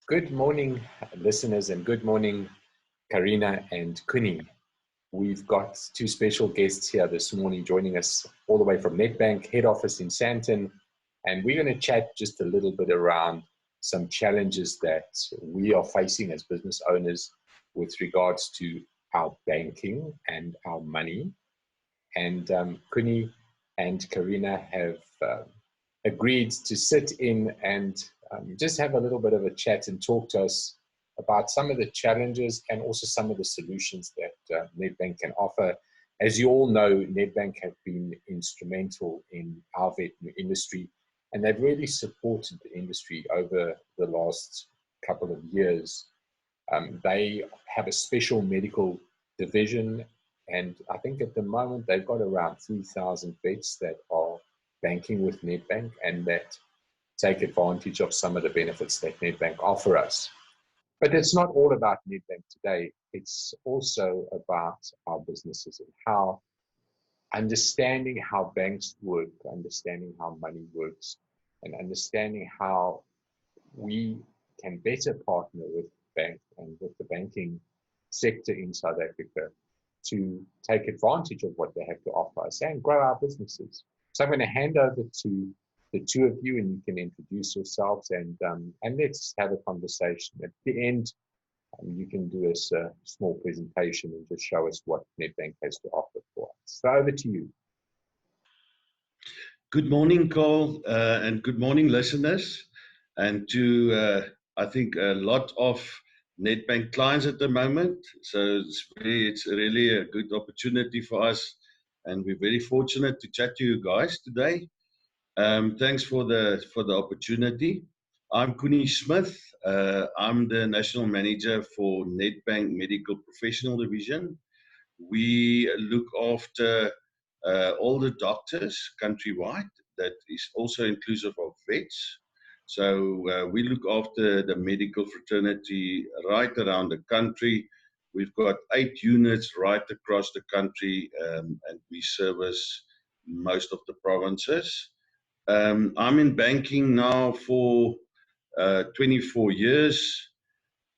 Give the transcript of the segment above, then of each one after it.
Good morning, listeners, and good morning, Karina and Kuni. We've got two special guests here this morning joining us all the way from Nedbank head office in Sandton, and we're going to chat just a little bit around some challenges that we are facing as business owners with regards to our banking and our money. And Kuni and Karina have agreed to sit in and just have a little bit of a chat and talk to us about some of the challenges and also some of the solutions that Nedbank can offer. As you all know, Nedbank have been instrumental in our veterinary industry, and they've really supported the industry over the last couple of years. They have a special medical division, and I think at the moment they've got around 3,000 vets that are banking with Nedbank and that take advantage of some of the benefits that Nedbank offer us. But it's not all about Nedbank today. It's also about our businesses and how understanding how banks work, understanding how money works, and understanding how we can better partner with banks and with the banking sector in South Africa to take advantage of what they have to offer us and grow our businesses. So I'm going to hand over to the two of you, and you can introduce yourselves and let's have a conversation. At the end, you can do us a small presentation and just show us what Nedbank has to offer for us. So over to you. Good morning, Cole, and good morning, listeners, and to I think a lot of Nedbank clients at the moment. So it's really a good opportunity for us, and we're very fortunate to chat to you guys today. Thanks for the opportunity. I'm Kuni Smith. I'm the National Manager for Nedbank Medical Professional Division. We look after all the doctors countrywide. That is also inclusive of vets. So we look after the medical fraternity right around the country. We've got 8 units right across the country, and we service most of the provinces. I'm in banking now for 24 years.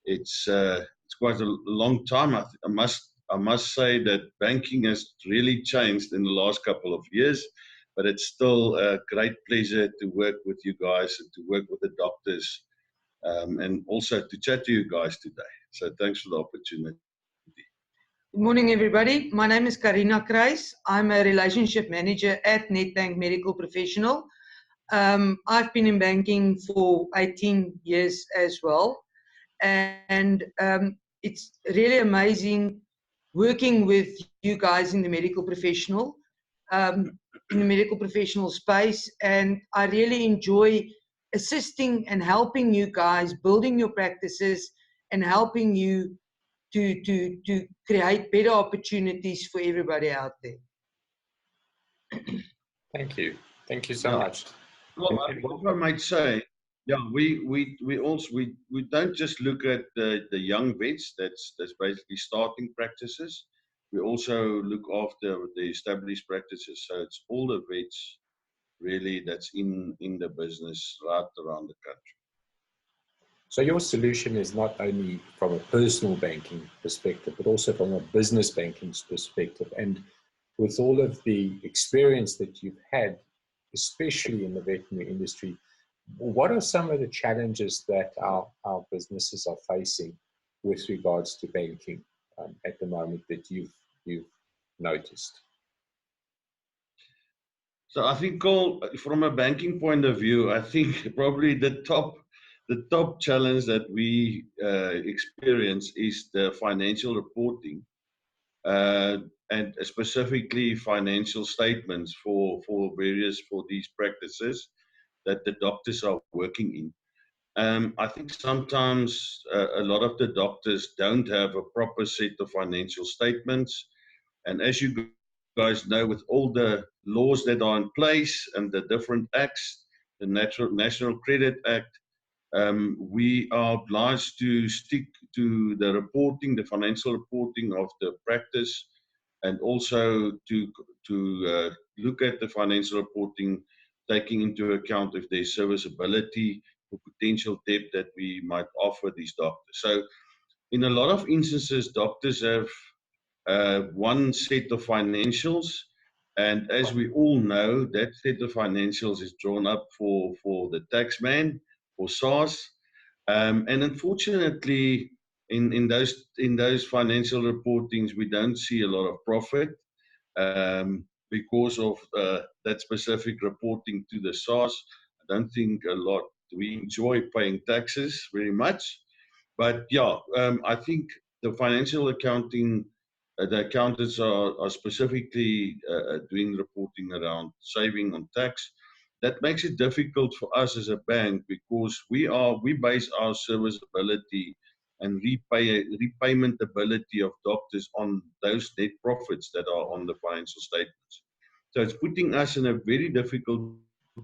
It's quite a long time. I must say that banking has really changed in the last couple of years, but it's still a great pleasure to work with you guys and to work with the doctors, and also to chat to you guys today. So thanks for the opportunity. Good morning, everybody. My name is Karina Kreis. I'm a relationship manager at Nedbank Medical Professional. I've been in banking for 18 years as well. And it's really amazing working with you guys in the medical professional, space. And I really enjoy assisting and helping you guys, building your practices and helping you to create better opportunities for everybody out there. Thank you. Thank you so much. Well, I might say, yeah, we don't just look at the young vets that's basically starting practices. We also look after the established practices. So it's all the vets really that's in the business right around the country. So your solution is not only from a personal banking perspective, but also from a business banking perspective. And with all of the experience that you've had, especially in the veterinary industry, what are some of the challenges that our businesses are facing with regards to banking at the moment that you've noticed? So I think, Cole, from a banking point of view, I think probably the top challenge that we experience is the financial reporting, and specifically financial statements for these practices that the doctors are working in. I think sometimes a lot of the doctors don't have a proper set of financial statements, and as you guys know, with all the laws that are in place and the different acts, the National Credit Act, we are obliged to stick to the reporting, the financial reporting of the practice, and also to look at the financial reporting, taking into account if there's serviceability potential debt that we might offer these doctors. So in a lot of instances, doctors have one set of financials, and as we all know, that set of financials is drawn up for the taxman, for SARS, and unfortunately, in those financial reportings, we don't see a lot of profit because of that specific reporting to the SARS. I don't think a lot we enjoy paying taxes very much, but yeah, I think the financial accounting, the accountants are specifically doing reporting around saving on tax. That makes it difficult for us as a bank because we base our serviceability and repayment ability of doctors on those net profits that are on the financial statements. So it's putting us in a very difficult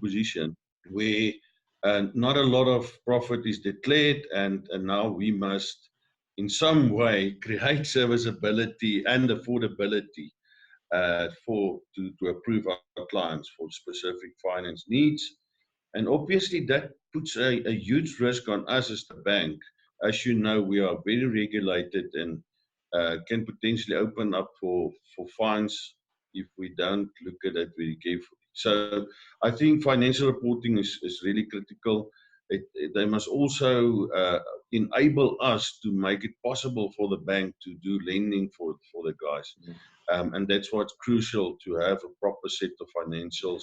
position where not a lot of profit is declared, and now we must in some way create serviceability and affordability to approve our clients for specific finance needs. And obviously that puts a huge risk on us as the bank. As you know, we are very regulated and can potentially open up for fines if we don't look at it very carefully. So I think financial reporting is really critical. They must also enable us to make it possible for the bank to do lending for the guys. And that's what's crucial, to have a proper set of financials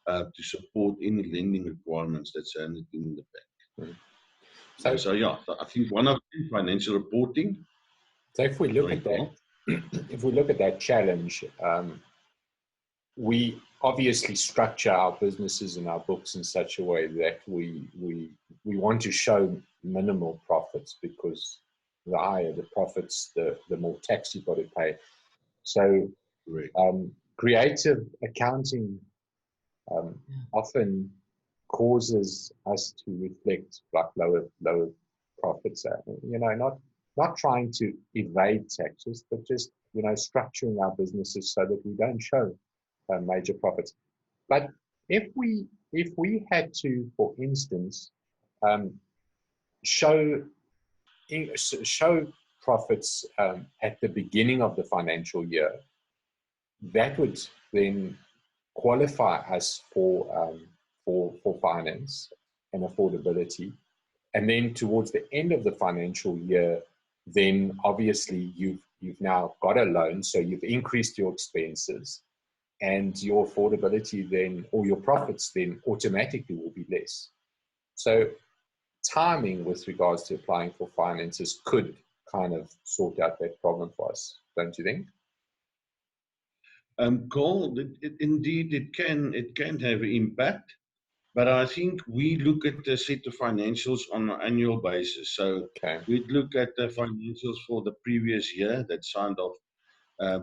to support any lending requirements that's handed in the bank. So yeah, I think one of the financial reporting. So if we look at that, if we look at that challenge, we obviously structure our businesses and our books in such a way that we want to show minimal profits, because the higher the profits, the more tax you've got to pay. So creative accounting often causes us to reflect like lower profits. Not trying to evade taxes, but just structuring our businesses so that we don't show major profits. But if we had to, for instance, show profits at the beginning of the financial year, that would then qualify us for finance and affordability. And then towards the end of the financial year, then obviously you've now got a loan, so you've increased your expenses, and your affordability then, or your profits then, automatically will be less. So timing with regards to applying for finances could kind of sort out that problem for us, don't you think? Cole, indeed it can have an impact, but I think we look at the set of financials on an annual basis. So we'd look at the financials for the previous year that's signed off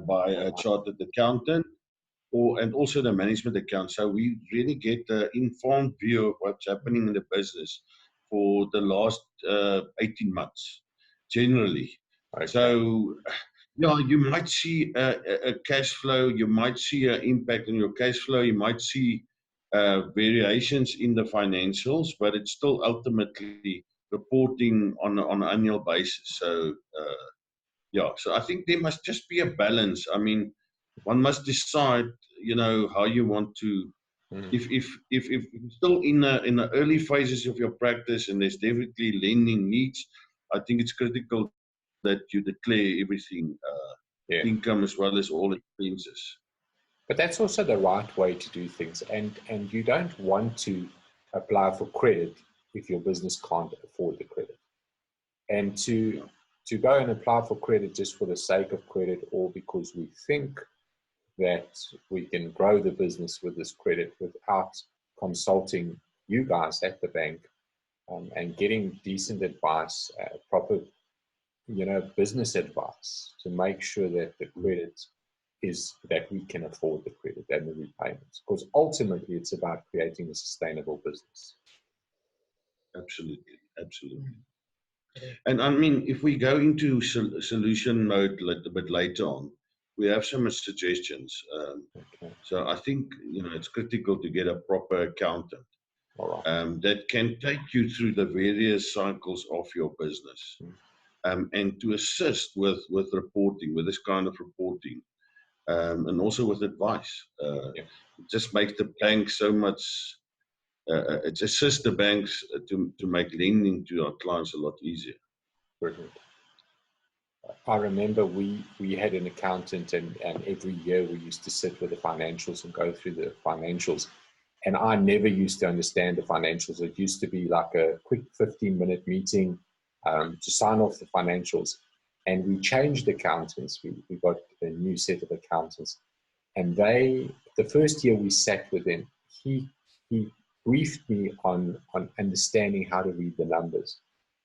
by a chartered accountant, and also the management account. So we really get the informed view of what's happening in the business for the last 18 months, generally. So yeah, you might see a cash flow, you might see an impact on your cash flow, you might see variations in the financials, but it's still ultimately reporting on an annual basis. So yeah, so I think there must just be a balance. I mean, one must decide, how you want to. If you're still in the early phases of your practice and there's definitely lending needs, I think it's critical that you declare everything, income as well as all expenses. But that's also the right way to do things, and you don't want to apply for credit if your business can't afford the credit. And to go and apply for credit just for the sake of credit, or because we think that we can grow the business with this credit without consulting you guys at the bank and getting decent advice, proper business advice, to make sure that the credit is that we can afford the credit and the repayments, because ultimately it's about creating a sustainable business. Absolutely. And I mean, if we go into solution mode a bit later on, we have some suggestions. So I think it's critical to get a proper accountant. All right. that can take you through the various cycles of your business, and to assist with reporting, with this kind of reporting, and also with advice. Yeah. It just makes the bank so much. It assists the banks to make lending to our clients a lot easier. Brilliant. I remember we had an accountant, and every year we used to sit with the financials and go through the financials. And I never used to understand the financials. It used to be like a quick 15-minute meeting to sign off the financials. And we changed accountants. We got a new set of accountants. And the first year we sat with him, he briefed me on understanding how to read the numbers.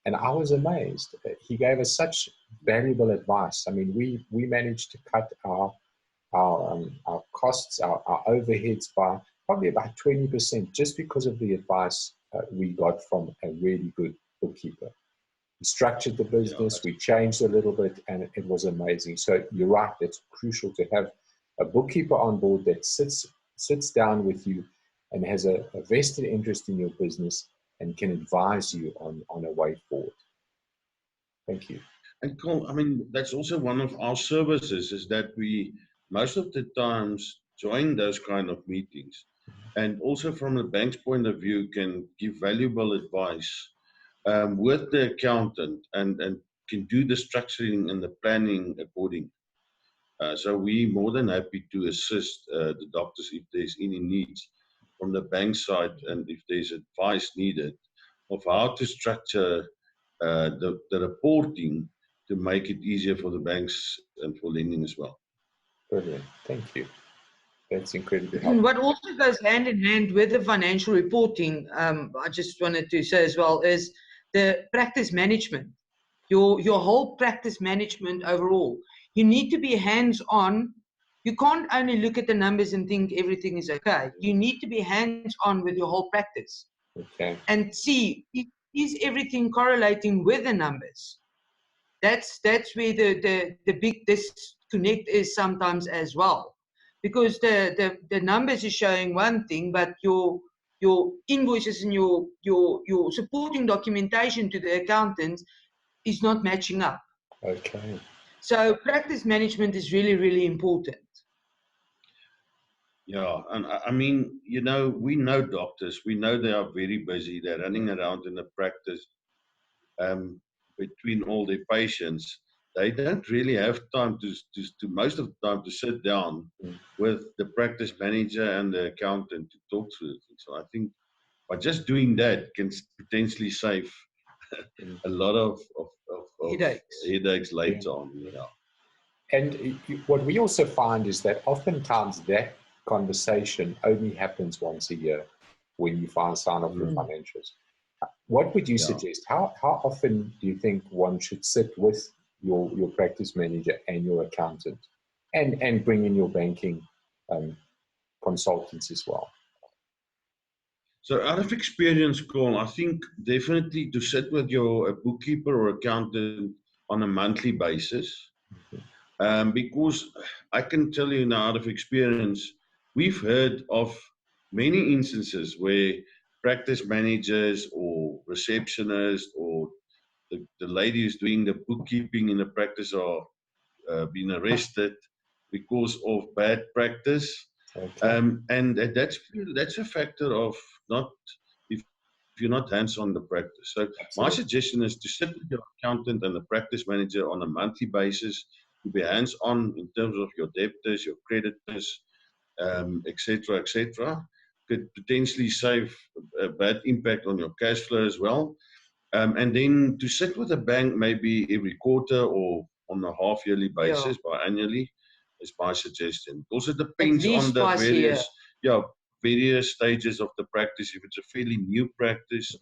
And I was amazed. He gave us such valuable advice. I mean, we managed to cut our costs, our overheads by probably about 20% just because of the advice we got from a really good bookkeeper. We structured the business, we changed a little bit, and it was amazing. So you're right, it's crucial to have a bookkeeper on board that sits down with you and has a vested interest in your business and can advise you on a way forward. Thank you. And Cole, I mean, that's also one of our services, is that we most of the times join those kind of meetings, and also from the bank's point of view can give valuable advice with the accountant, and can do the structuring and the planning accordingly. So we're more than happy to assist the doctors if there's any needs from the bank side, and if there's advice needed of how to structure the reporting to make it easier for the banks and for lending as well. Brilliant. Thank you. That's incredibly helpful. What also goes hand in hand with the financial reporting, I just wanted to say as well, is the practice management. Your whole practice management overall. You need to be hands-on. You can't only look at the numbers and think everything is okay. You need to be hands-on with your whole practice. Okay. And see, is everything correlating with the numbers? That's where the big disconnect is sometimes as well. Because the numbers are showing one thing, but your invoices and your supporting documentation to the accountants is not matching up. Okay. So practice management is really, really important. Yeah, and I mean, you know, we know doctors, we know they are very busy, they're running around in the practice between all their patients. They don't really have time to most of the time to sit down with the practice manager and the accountant to talk through things. So I think by just doing that can potentially save a lot of headaches later on. Yeah. And what we also find is that oftentimes that conversation only happens once a year when you sign off your financials. What would you suggest? How often do you think one should sit with your practice manager and your accountant, and bring in your banking consultants as well? So out of experience, Cole, I think definitely to sit with your bookkeeper or accountant on a monthly basis, because I can tell you now out of experience, we've heard of many instances where practice managers or receptionists or the lady who's doing the bookkeeping in the practice are being arrested because of bad practice. Okay. And that's a factor of not, if you're not hands-on the practice. So my suggestion is to sit with your accountant and the practice manager on a monthly basis, to be hands-on in terms of your debtors, your creditors, etc., etc. Could potentially save a bad impact on your cash flow as well. And then to sit with a bank maybe every quarter or on a half-yearly basis, biannually, is my suggestion. It also depends on the various stages of the practice. If it's a fairly new practice,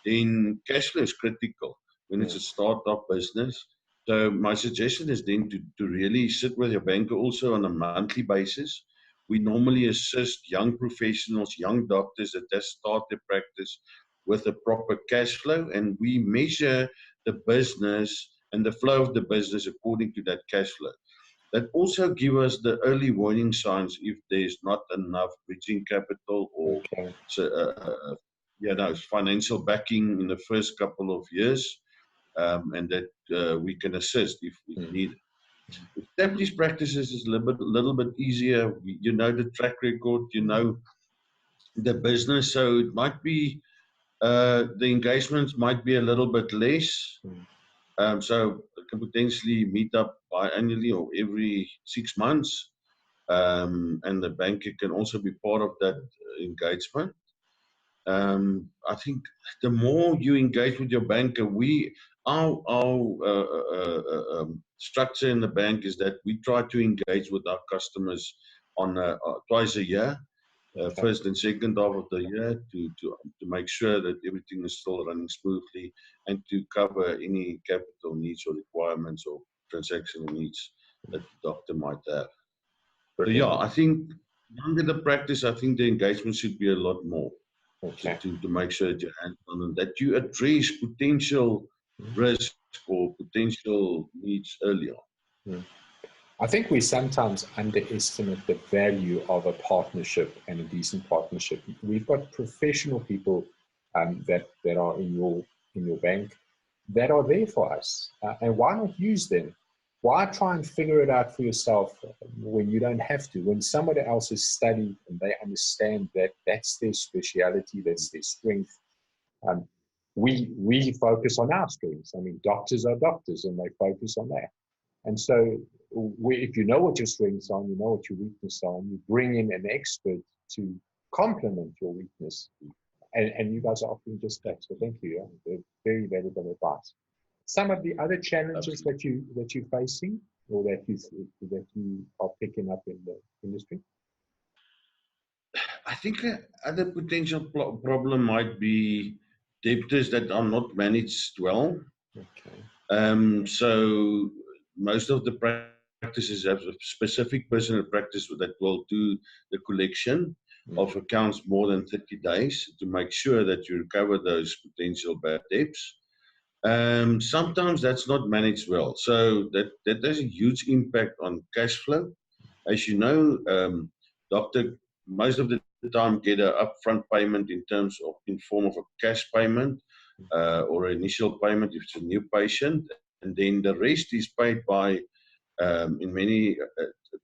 then cash flow is critical when it's a startup business. So my suggestion is then to really sit with your banker also on a monthly basis. We normally assist young professionals, young doctors that just start their practice with a proper cash flow, and we measure the business and the flow of the business according to that cash flow. That also give us the early warning signs if there's not enough bridging capital or financial backing in the first couple of years, and that we can assist if needed. Established practices is a little bit easier. You know the track record, you know the business, so it might be the engagements might be a little bit less. So it can potentially meet up biannually or every 6 months, and the banker can also be part of that engagement. I think the more you engage with your banker, our structure in the bank is that we try to engage with our customers on twice a year, first and second half of the year, to make sure that everything is still running smoothly and to cover any capital needs or requirements or transactional needs that the doctor might have. So yeah, I think under the practice, I think the engagement should be a lot more. To make sure that you hands on and that you address potential risk or potential needs early on. I think we sometimes underestimate the value of a partnership and a decent partnership. We've got professional people that are in your bank that are there for us, and why not use them? Why try and figure it out for yourself when you don't have to? When somebody else has studied and they understand that that's their speciality, that's their strength. We focus on our strengths. I mean, doctors are doctors and they focus on that. And so if you know what your strengths are, you know what your weaknesses are, and you bring in an expert to complement your weakness, and you guys are offering just that. So thank you. They're very valuable advice. Some of the other challenges that you're facing, or that you are picking up in the industry? I think other potential problem might be debtors that are not managed well. So most of the practices have a specific personal practice that will do the collection of accounts more than 30 days to make sure that you recover those potential bad debts. Sometimes that's not managed well, so that has a huge impact on cash flow. As you know, doctor most of the time get an upfront payment in form of a cash payment or an initial payment if it's a new patient, and then the rest is paid by in many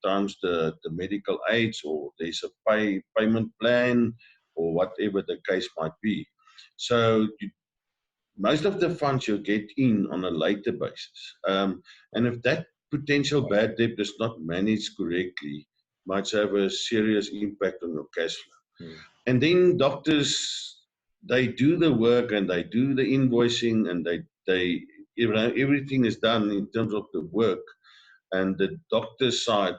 times the medical aids, or there's a payment plan, or whatever the case might be. So most of the funds you get in on a later basis, and if that potential bad debt is not managed correctly, might have a serious impact on your cash flow. And then doctors, they do the work and they do the invoicing, and they everything is done in terms of the work and the doctor's side,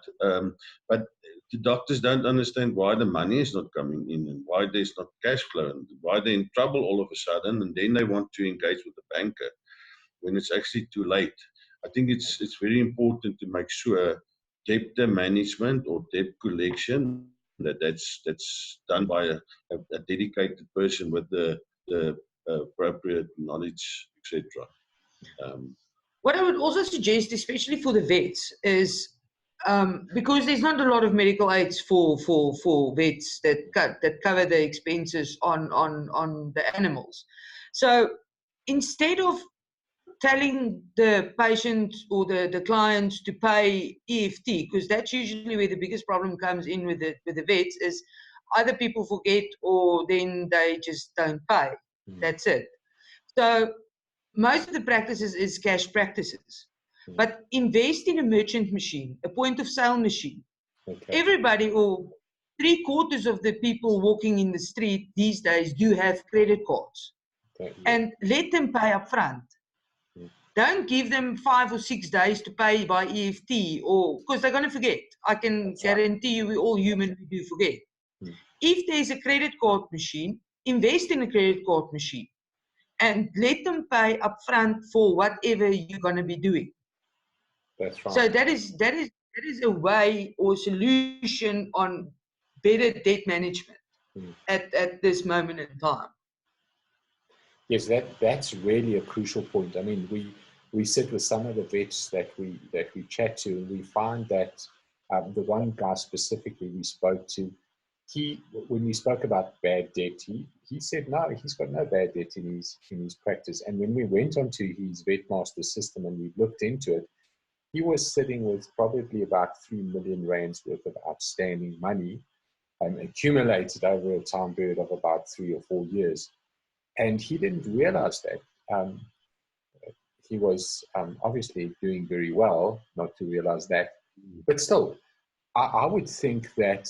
but the doctors don't understand why the money is not coming in and why there's not cash flow and why they're in trouble all of a sudden, and then they want to engage with the banker when it's actually too late. I think it's very important to make sure debtor management or debt collection that's done by a dedicated person with the appropriate knowledge, etc. What I would also suggest, especially for the vets, is because there's not a lot of medical aids for vets that cover the expenses on the animals. So instead of telling the patient or the clients to pay EFT, because that's usually where the biggest problem comes in with the vets, is either people forget or then they just don't pay. That's it. So most of the practices is cash practices. But invest in a merchant machine, a point of sale machine. Everybody, or 3/4 of the people walking in the street these days, do have credit cards. And let them pay up front. Don't give them 5 or 6 days to pay by EFT, or because they're going to forget. I can guarantee you, we're all human, we do forget. If there's a credit card machine, invest in a credit card machine and let them pay up front for whatever you're going to be doing. That's right. So that is a way or solution on better debt management at this moment in time. Yes, that's really a crucial point. I mean, we sit with some of the vets that we chat to, and we find that the one guy specifically we spoke to, when we spoke about bad debt, he said no, he's got no bad debt in his practice. And when we went onto his Vetmaster system and we looked into it, he was sitting with probably about 3 million rands worth of outstanding money, accumulated over a time period of about 3 or 4 years. And he didn't realize that. He was obviously doing very well not to realize that. But still, I would think that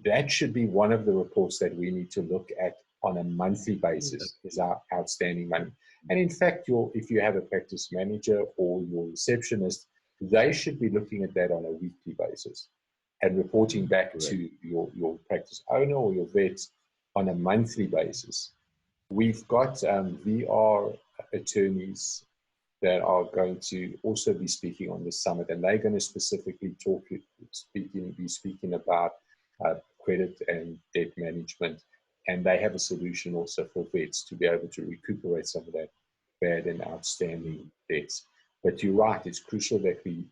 that should be one of the reports that we need to look at on a monthly basis, is our outstanding money. And in fact, if you have a practice manager or your receptionist, they should be looking at that on a weekly basis and reporting back to your practice owner or your vet on a monthly basis. We've got VR attorneys that are going to also be speaking on this summit, and they're going to specifically be speaking about credit and debt management, and they have a solution also for vets to be able to recuperate some of that bad and outstanding debts. But you're right; it's crucial that we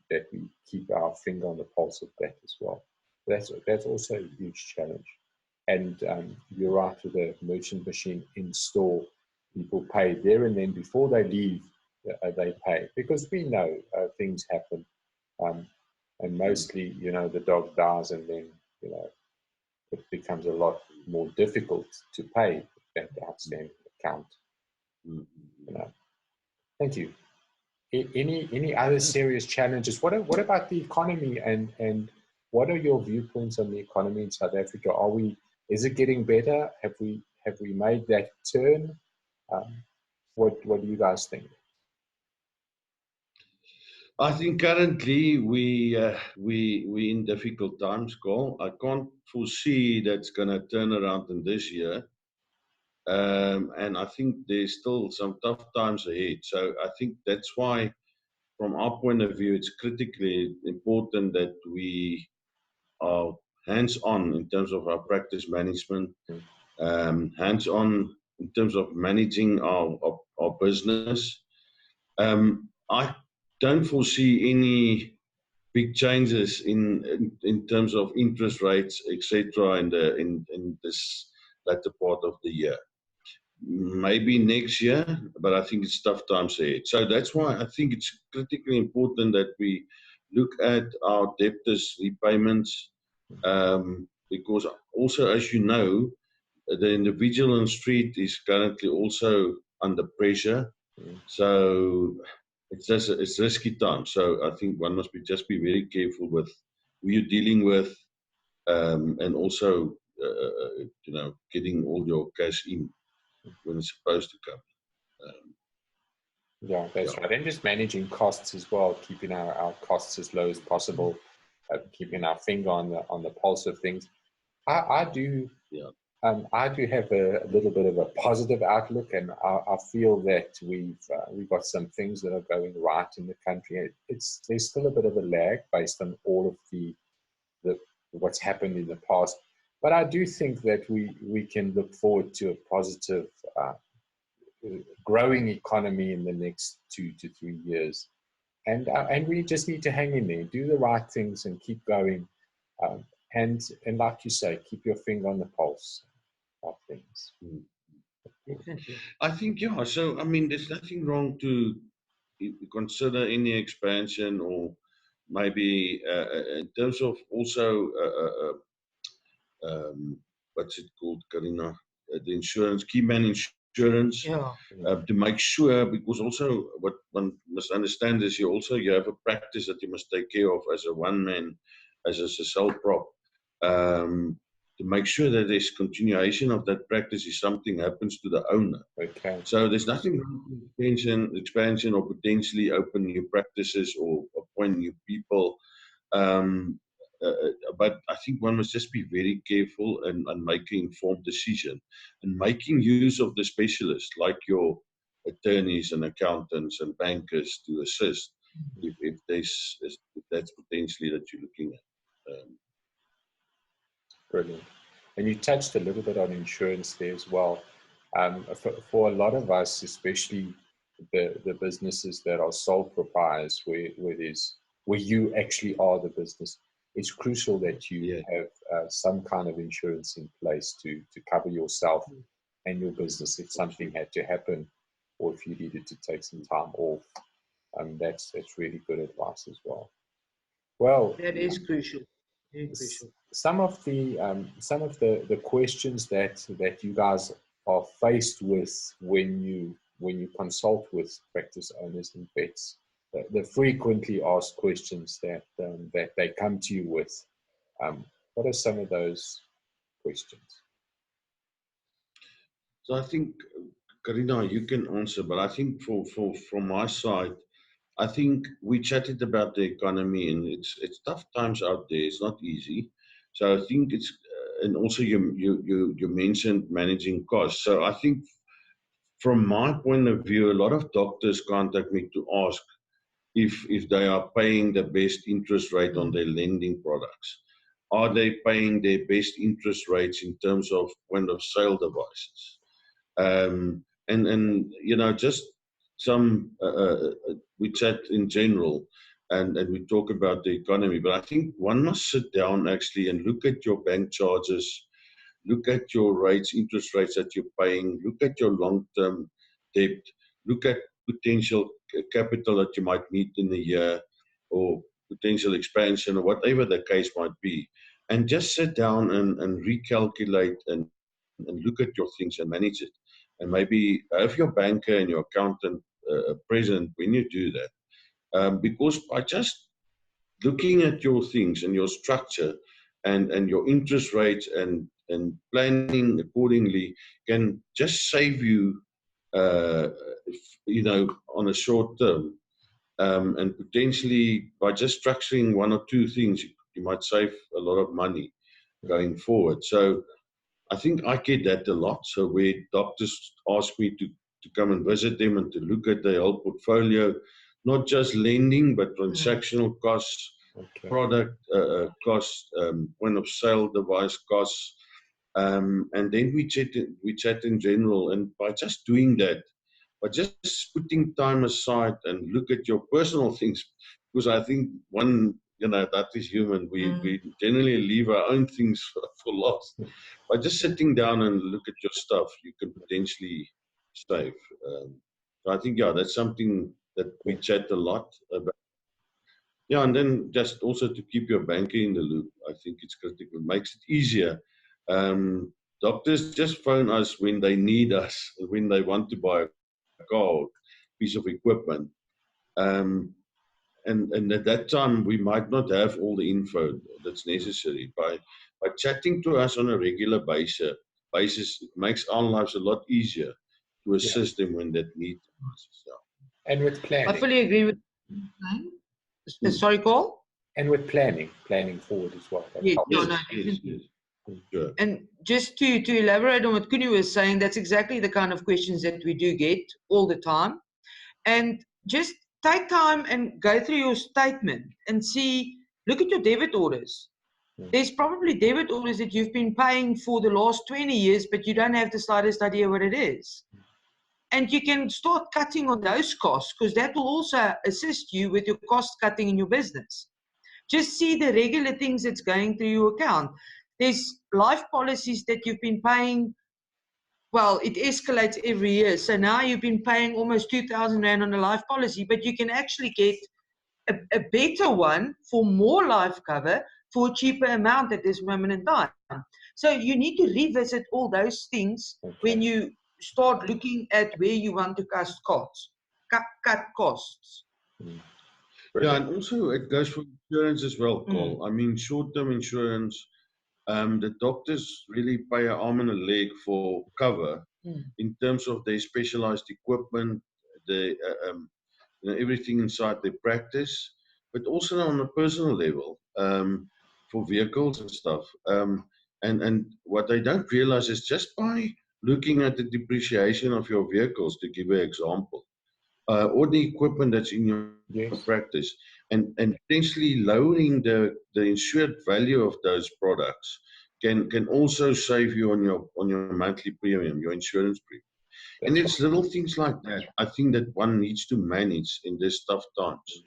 keep our finger on the pulse of that as well. That's also a huge challenge. And you're right, with the merchant machine in store, people pay there and then before they leave. They pay, because we know things happen, and mostly, the dog dies, and then it becomes a lot more difficult to pay that outstanding account. Thank you. Any other serious challenges? What about the economy, and what are your viewpoints on the economy in South Africa? Is it getting better? Have we made that turn? What do you guys think? I think currently we in difficult times, Carl. I can't foresee that's going to turn around in this year, and I think there's still some tough times ahead. So I think that's why, from our point of view, it's critically important that we are hands-on in terms of our practice management, hands-on in terms of managing our business. I don't foresee any big changes in terms of interest rates, etc. in this latter part of the year. Maybe next year, but I think it's tough times ahead. So that's why I think it's critically important that we look at our debtors' repayments, because also, as you know, the individual on the street is currently also under pressure. So it's risky time. So I think one must just be very careful with who you're dealing with, and also getting all your cash in when it's supposed to come. Yeah, that's right. And just managing costs as well, keeping our costs as low as possible, keeping our finger on the pulse of things. I do have a little bit of a positive outlook, and I feel that we've got some things that are going right in the country. There's still a bit of a lag based on all of the what's happened in the past, but I do think that we can look forward to a positive, growing economy in the next 2 to 3 years, and we just need to hang in there, do the right things, and keep going, and like you say, keep your finger on the pulse of things. I think so I mean, there's nothing wrong to consider any expansion, or maybe in terms of also what's it called, Karina? The insurance, key man insurance, to make sure, because also what one must understand is you have a practice that you must take care of as a one man, as a sole prop, to make sure that there's continuation of that practice if something happens to the owner. Okay. So there's nothing wrong with expansion or potentially open new practices or appoint new people. But I think one must just be very careful and make an informed decision, and making use of the specialists like your attorneys and accountants and bankers to assist if that's potentially that you're looking at. Brilliant. And you touched a little bit on insurance there as well. For a lot of us, especially the businesses that are sole proprietors, where you actually are the business, it's crucial that you have some kind of insurance in place to cover yourself and your business if something had to happen or if you needed to take some time off. That's really good advice as well. Well, That is crucial. Very crucial. some of the questions that you guys are faced with when you consult with practice owners and vets, the frequently asked questions that they come to you with. What are some of those questions? So I think, Karina, you can answer, but I think from my side, I think we chatted about the economy, and it's tough times out there. It's not easy. So I think it's and also you mentioned managing costs. So I think from my point of view, a lot of doctors contact me to ask if they are paying the best interest rate on their lending products. Are they paying their best interest rates in terms of point of sale devices? And you know, just some we chat in general, and we talk about the economy, but I think one must sit down actually and look at your bank charges, look at your rates, interest rates that you're paying, look at your long-term debt, look at potential capital that you might need in a year, or potential expansion, or whatever the case might be, and just sit down and recalculate and look at your things and manage it. And maybe have your banker and your accountant present when you do that. Because by just looking at your things and your structure and your interest rates and planning accordingly can just save you, you know, on a short term. And potentially by just structuring one or two things, you might save a lot of money going forward. So I think I get that a lot. So where doctors ask me to come and visit them and to look at their whole portfolio, not just lending, but transactional costs, product costs, point of sale device costs. And then we chat in general. And by just doing that, by just putting time aside and look at your personal things, because I think you know, that is human. We generally leave our own things for last. By just sitting down and look at your stuff, you can potentially save. So I think, yeah, that's something that we chat a lot about. Yeah, and then just also to keep your banker in the loop, I think it's critical. It makes it easier. Doctors just phone us when they need us, when they want to buy a car, piece of equipment. And at that time, we might not have all the info that's necessary. By chatting to us on a regular basis, it makes our lives a lot easier to assist them when that need arises. And with planning. I fully agree with you. Sorry, Cole? And with planning forward as well. Yes, Sure. And just to elaborate on what Kuni was saying, that's exactly the kind of questions that we do get all the time. And just take time and go through your statement and see, look at your debit orders. There's probably debit orders that you've been paying for the last 20 years, but you don't have the slightest idea what it is. And you can start cutting on those costs, because that will also assist you with your cost cutting in your business. Just see the regular things that's going through your account. There's life policies that you've been paying. Well, it escalates every year. So now you've been paying almost 2,000 Rand on a life policy, but you can actually get a better one for more life cover for a cheaper amount at this moment in time. So you need to revisit all those things when you start looking at where you want to cut costs. Cut costs. Yeah, and also it goes for insurance as well, Cole. I mean, short-term insurance, the doctors really pay an arm and a leg for cover in terms of their specialized equipment, the you know, everything inside their practice, but also on a personal level for vehicles and stuff. And what they don't realize is just by looking at the depreciation of your vehicles, to give an example, or the equipment that's in your practice, and potentially lowering the insured value of those products can also save you on your monthly premium, your insurance premium. And it's little things like that, I think, that one needs to manage in these tough times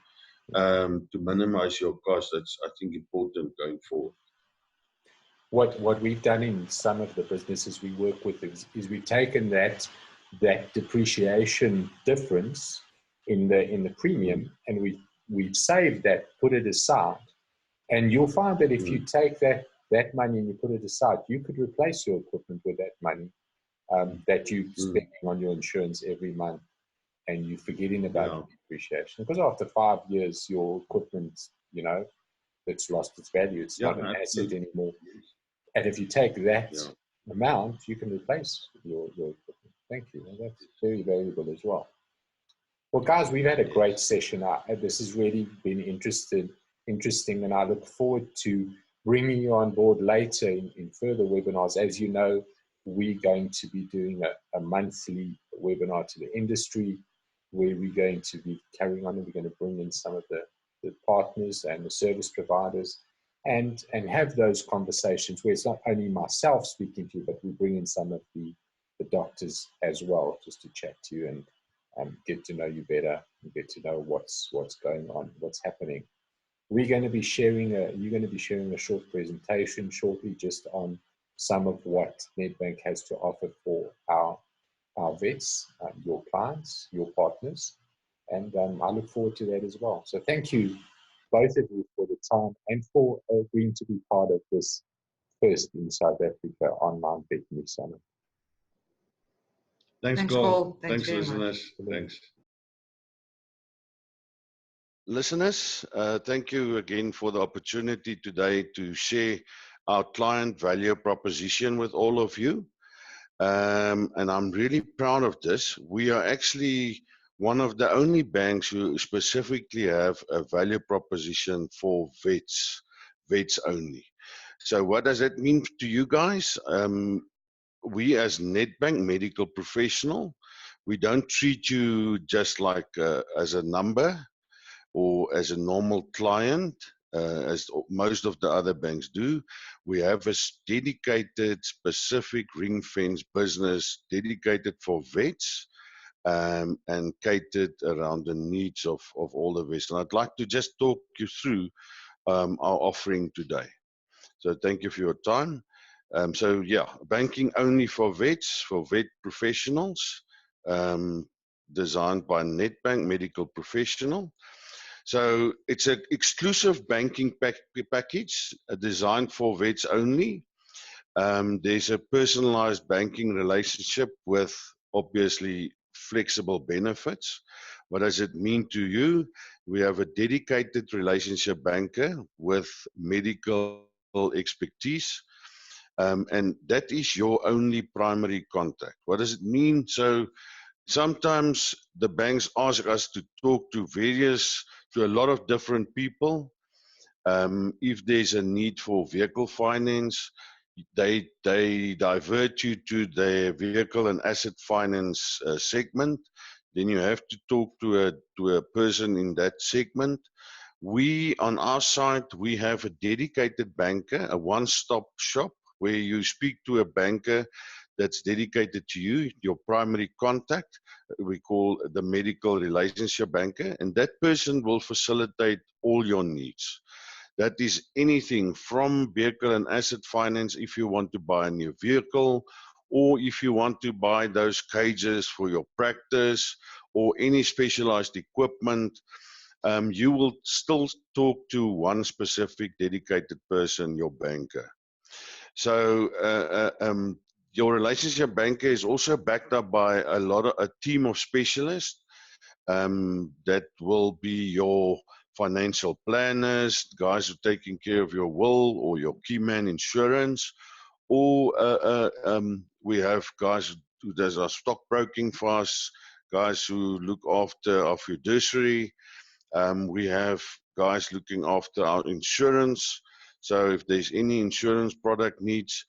to minimize your costs. That's, I think, important going forward. what we've done in some of the businesses we work with is we've taken that depreciation difference in the premium, and we've saved that, put it aside, and you'll find that if you take that money and you put it aside, you could replace your equipment with that money that you're spending on your insurance every month, and you're forgetting about depreciation, because after 5 years your equipment, it's lost its value. It's not an asset anymore. And if you take that amount, you can replace your equipment. Thank you. And that's very valuable as well. Well, guys, we've had a great session. This has really been interesting, and I look forward to bringing you on board later in further webinars. As you know, we're going to be doing a monthly webinar to the industry, where we're going to be carrying on, and we're going to bring in some of the partners and the service providers, and have those conversations where it's not only myself speaking to you, but we bring in some of the doctors as well, just to chat to you and get to know you better, and get to know what's going on, what's happening. You're going to be sharing a short presentation shortly, just on some of what Nedbank has to offer for our vets, your clients, your partners, and I look forward to that as well. So thank you, both of you, for the time and for agreeing to be part of this first in South Africa online veterinary summit. Thanks, Thanks, Cole. Cole. Thanks, Very listeners. much. Thanks. Listeners, thank you again for the opportunity today to share our client value proposition with all of you. And I'm really proud of this. We are actually one of the only banks who specifically have a value proposition for vets only. So what does that mean to you guys? We as Nedbank Medical Professional, we don't treat you just like as a number or as a normal client, as most of the other banks do. We have a dedicated, specific ring-fence business dedicated for vets, and catered around the needs of all the vets. And I'd like to just talk you through our offering today. So thank you for your time. So yeah, banking only for vets, for vet professionals, designed by Nedbank Medical Professional. So it's an exclusive banking package designed for vets only. There's a personalized banking relationship with obviously flexible benefits. What does it mean to you? We have a dedicated relationship banker with medical expertise, and that is your only primary contact. What does it mean? So sometimes the banks ask us to talk to a lot of different people. If there's a need for vehicle finance, they divert you to their vehicle and asset finance segment. Then you have to talk to a person in that segment. We, on our side, we have a dedicated banker, a one-stop shop, where you speak to a banker that's dedicated to you, your primary contact. We call the medical relationship banker, and that person will facilitate all your needs. That is anything from vehicle and asset finance if you want to buy a new vehicle, or if you want to buy those cages for your practice, or any specialized equipment. You will still talk to one specific dedicated person, your banker. So your relationship banker is also backed up by a team of specialists that will be your financial planners, guys who are taking care of your will or your key man insurance, or we have guys who does our stockbroking for us, guys who look after our fiduciary. We have guys looking after our insurance. So if there's any insurance product needs,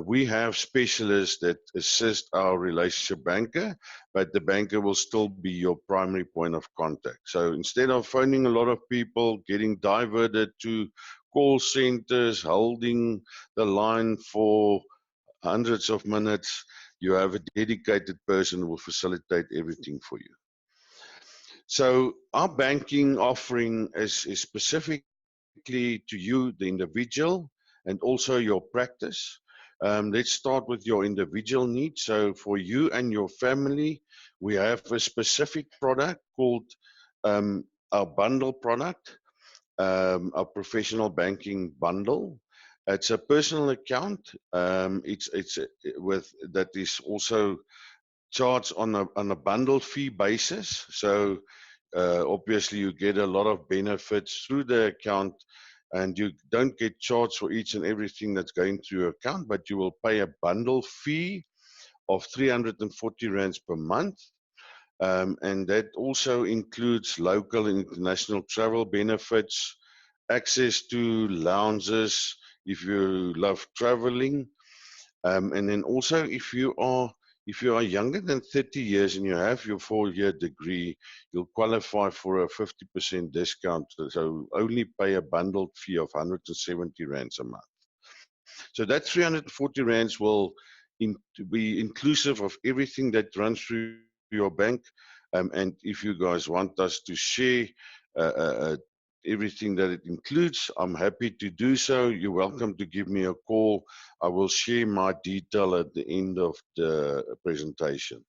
we have specialists that assist our relationship banker, but the banker will still be your primary point of contact. So instead of phoning a lot of people, getting diverted to call centers, holding the line for hundreds of minutes, you have a dedicated person who will facilitate everything for you. So our banking offering is specifically to you, the individual, and also your practice. Let's start with your individual needs. So for you and your family, we have a specific product called our bundle product, our professional banking bundle. It's a personal account. It's with that is also charged on a bundle fee basis. So obviously you get a lot of benefits through the account, and you don't get charged for each and everything that's going through your account, but you will pay a bundle fee of 340 rands per month. And that also includes local and international travel benefits, access to lounges if you love traveling, and then also if you are younger than 30 years and you have your 4-year degree, you'll qualify for a 50% discount. So only pay a bundled fee of 170 rands a month. So that 340 rands will be inclusive of everything that runs through your bank. And if you guys want us to share everything that it includes, I'm happy to do so. You're welcome to give me a call. I will share my detail at the end of the presentation.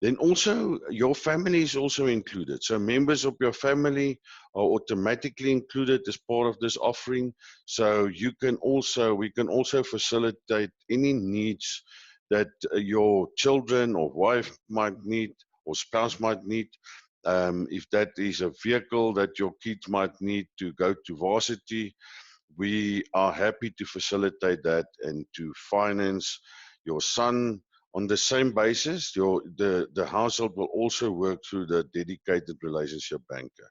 Then also your family is also included. So members of your family are automatically included as part of this offering. So we can also facilitate any needs that your children or wife might need or spouse might need. If that is a vehicle that your kids might need to go to varsity, we are happy to facilitate that and to finance your son on the same basis. The household will also work through the dedicated relationship banker.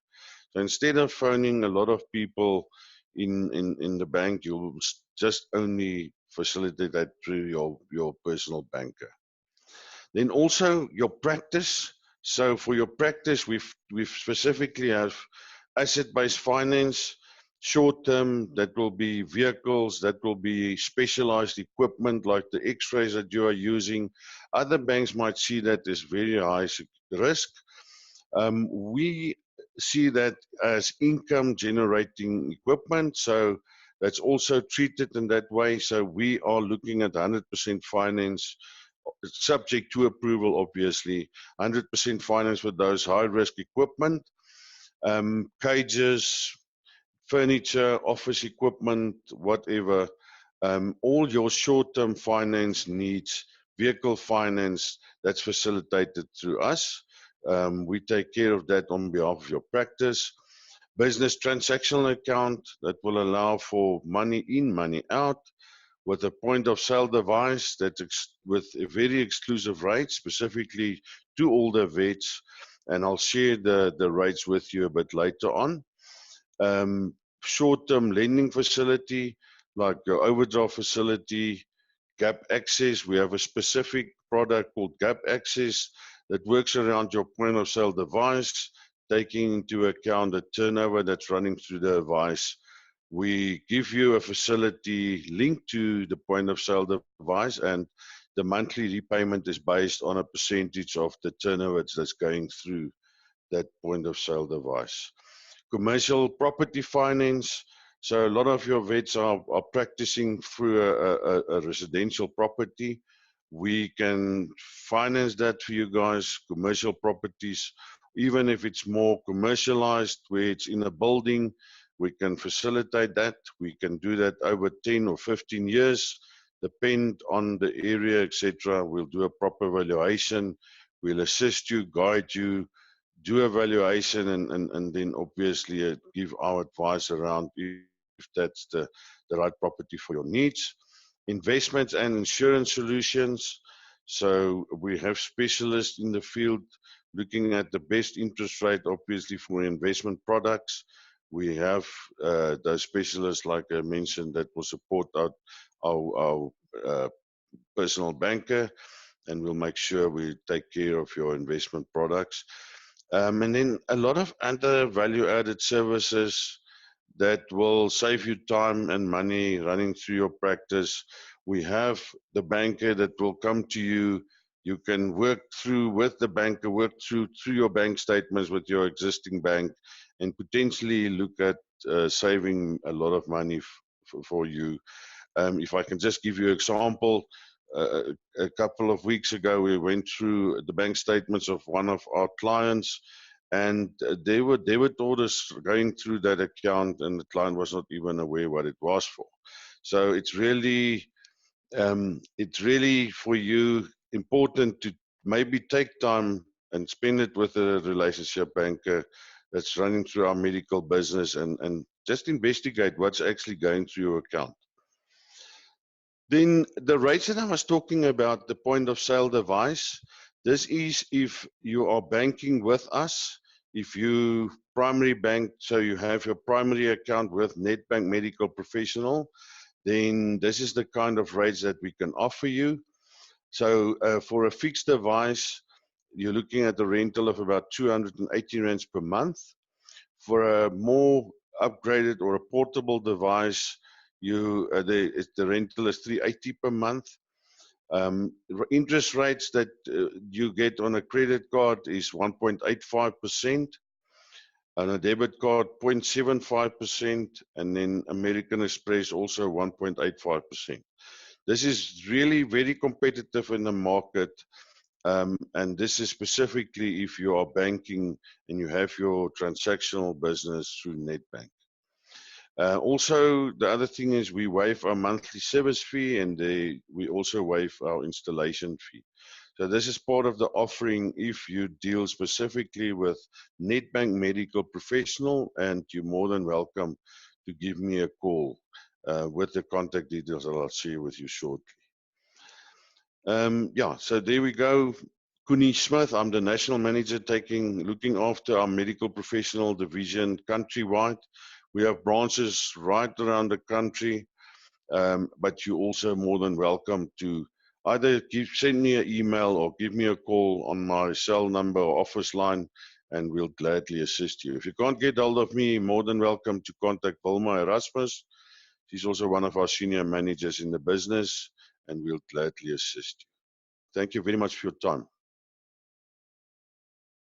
So instead of phoning a lot of people in the bank, you'll just only facilitate that through your personal banker. Then also your practice. So for your practice, we've specifically have asset-based finance, short-term, that will be vehicles, that will be specialized equipment like the x-rays that you are using. Other banks might see that as very high risk. We see that as income generating equipment, so that's also treated in that way. So we are looking at 100% finance, subject to approval, obviously, 100% finance with those high-risk equipment, cages, furniture, office equipment, whatever. All your short-term finance needs, vehicle finance, that's facilitated through us. We take care of that on behalf of your practice. Business transactional account that will allow for money in, money out, with a point of sale device that's with a very exclusive rate specifically to older vets, and I'll share the rates with you a bit later on. Short-term lending facility like your overdraft facility, Gap Access. We have a specific product called Gap Access that works around your point of sale device, taking into account the turnover that's running through the device. We give you a facility linked to the point of sale device, and the monthly repayment is based on a percentage of the turnover that's going through that point of sale device. Commercial property finance. So a lot of your vets are practicing through a residential property. We can finance that for you guys, commercial properties, even if it's more commercialized, where it's in a building, we can facilitate that. We can do that over 10 or 15 years, depend on the area, etc. We'll do a proper valuation. We'll assist you, guide you, do a valuation, and then obviously give our advice around if that's the right property for your needs. Investments and insurance solutions. So we have specialists in the field looking at the best interest rate, obviously, for investment products. We have those specialists, like I mentioned, that will support our personal banker, and we'll make sure we take care of your investment products. And then a lot of other value-added services that will save you time and money running through your practice. We have the banker that will come to you. You can work through with the banker, work through your bank statements with your existing bank, and potentially look at saving a lot of money for you. If I can just give you an example, a couple of weeks ago, we went through the bank statements of one of our clients, and there were debit orders going through that account, and the client was not even aware what it was for. So it's really for you important to maybe take time and spend it with a relationship banker that's running through our medical business, and just investigate what's actually going through your account. Then the rates that I was talking about, the point of sale device, this is if you are banking with us, if you primary bank, so you have your primary account with Nedbank Medical Professional, then this is the kind of rates that we can offer you. So for a fixed device, you're looking at a rental of about 280 rands per month. For a more upgraded or a portable device, the rental is 380 per month. Interest rates that you get on a credit card is 1.85%, on a debit card 0.75%, and then American Express also 1.85%. This is really very competitive in the market, and this is specifically if you are banking and you have your transactional business through Nedbank. Also, the other thing is we waive our monthly service fee, and we also waive our installation fee. So this is part of the offering if you deal specifically with Nedbank Medical Professional, and you're more than welcome to give me a call with the contact details that I'll share with you shortly. Yeah, so there we go. Kuni Smith, I'm the National Manager looking after our medical professional division countrywide. We have branches right around the country, but you're also more than welcome to either send me an email or give me a call on my cell number or office line, and we'll gladly assist you. If you can't get hold of me, more than welcome to contact Wilma Erasmus. She's also one of our senior managers in the business, and we'll gladly assist you. Thank you very much for your time.